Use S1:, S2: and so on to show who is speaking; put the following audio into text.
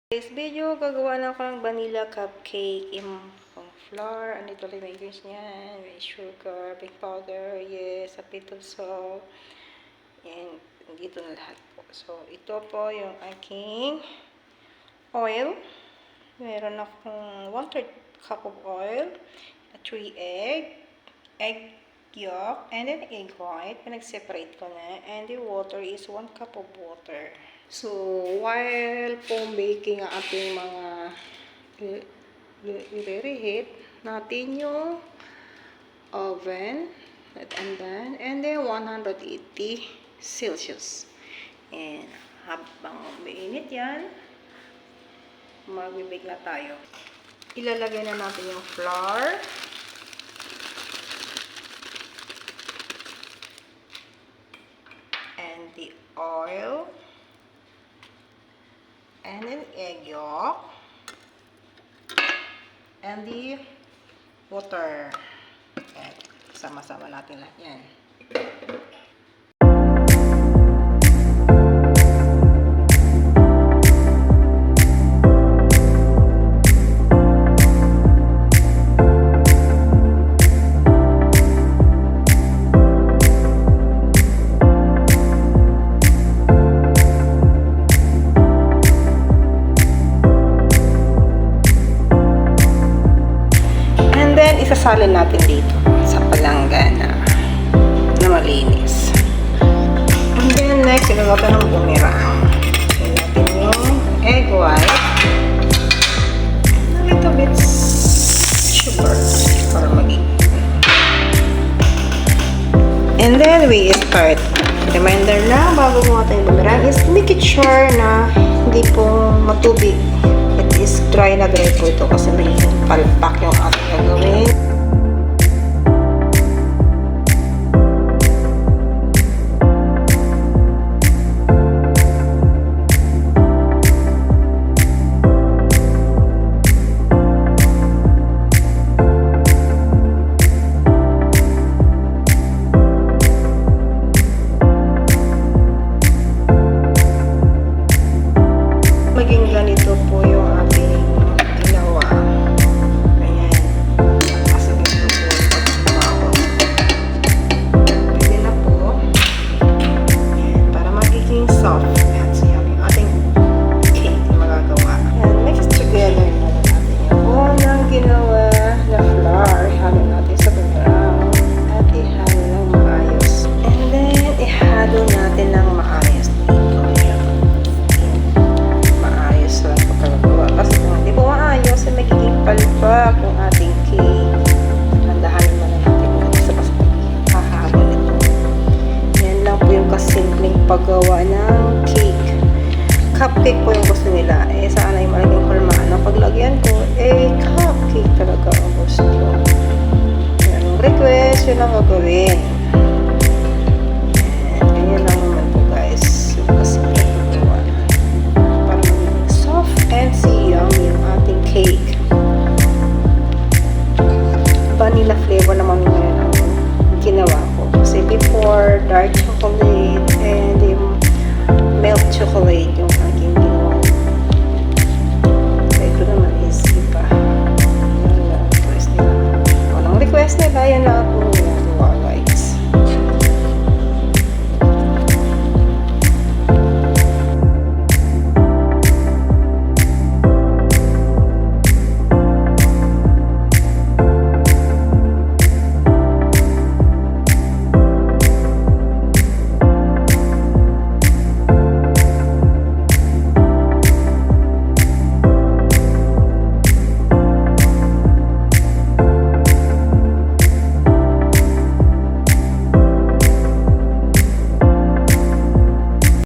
S1: Today's video, gagawa lang ako ng vanilla cupcake. Yung flour, ano ito lang yung ingredients niyan, may sugar, baking powder, yes, a bit of salt, and dito na lahat po. So, ito po yung aking oil. Meron akong 1/3 cup of oil, 3 egg yolk, and then egg white. Pinag-separate ko na. And the water is 1 cup of water. So, while po baking ang ating mga i-reheat natin yung oven and then 180 Celsius. And habang mainit yan, mag-bake na tayo. Ilalagay na natin yung flour. And the oil. And then egg yolk. And the water. Ayan. Sama-sama natin lahat yan. Isasalin natin dito sa palanggana na malinis. And then next, ilagay ng bumira. Ilagay natin yung egg white. A little bit sugar para magiging. And then we start. Reminder na bago mo natin bumira is make it sure na hindi po matubig. It is dry na dry po ito kasi magiging palpak yung ating gagawin. Maging ganito po yung ating ginawa. Ayan. Kasi ganito po yung pagkakawa. Pwede na po. Ayan. Para magiging soft. Ayan. So yung ating cake na magagawa. Ayan. Mix together na natin yung unang ginawa na flour. Ihalo natin sa background. At ihalo ng maayos. And then, ihalo natin ng maayos dito. Kasi kung hindi po maayos, ay magiging palpak yung ating cake. Nandahanin mo na natin natin sa hahalo nito. Yan lang po yung kasimpleng paggawa ng cake. Cupcake po yung gusto nila. Eh, sana yung malaging hulmaan. Ang paglagyan ko, cupcake talaga ang gusto. Yan ang request, yun ang gagawin. And ganyan lang naman po guys. Yung kasimpleng paggawa. Para magiging soft and yummy yung ating cake. Vanilla flavor naman ngayon ang ginawa ko. Kasi before, dark chocolate and milk chocolate yung aking ginawa. Kaya ito naman is iba. Yung request nila. Walang request nila, yan na